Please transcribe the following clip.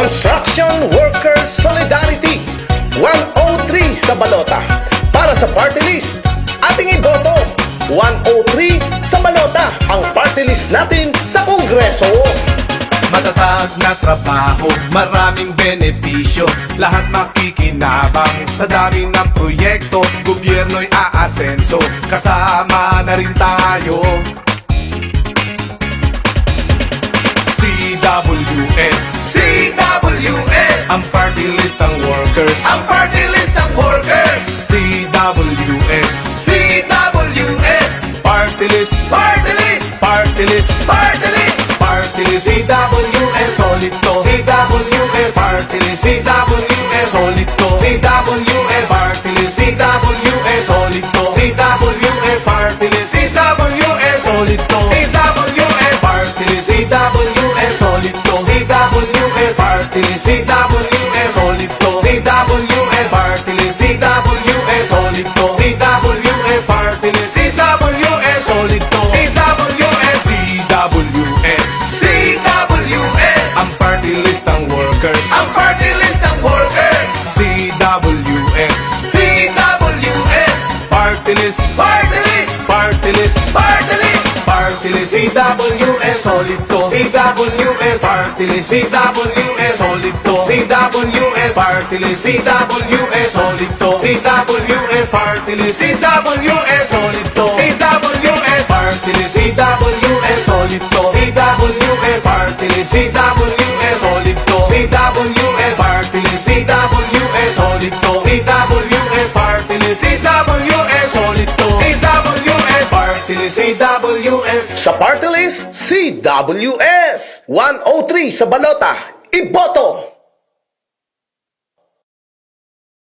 Construction Workers Solidarity 103 sa balota. Para sa party list, ating iboto 103 sa balota, ang party list natin sa Kongreso. Matatag na trabaho, maraming benepisyo, lahat makikinabang sa dami ng proyekto. Gobyerno'y aasenso, kasama na rin tayo. CWS, CWS, ang party list ng workers, ang party list ng workers. CWS, CWS, party list, party list, party list, party list, party list. CWS, Solid to. CWS, Party list, CWS, solid to. CWS, Party list, CWS, solid to. CWS, Party list, CWS, solid to. CWS, Party list, CWS, solid to. CWS, Party list, CWS, solid to. CWS, Party list, CWS, solid to. CWS, Party list, CWS, solid to. CWS, CWS, CWS, ang party list ng workers. ang party list ng workers. CWS, CWS, party list, party list, party list, party list, party list. CWS, Solid to. CWS, Party list, CWS, solid to. CWS, Party list, CWS, solid to. CWS, Party list, CWS, solid to. CWS, Party list, CWS, solid to. CWS, Party list, CWS, solid to. CWS, Party list, CWS, solid to. CWS, Party list, CWS, solid to. CWS, Party list, CWS, Sa party list, CWS 103 sa balota. Iboto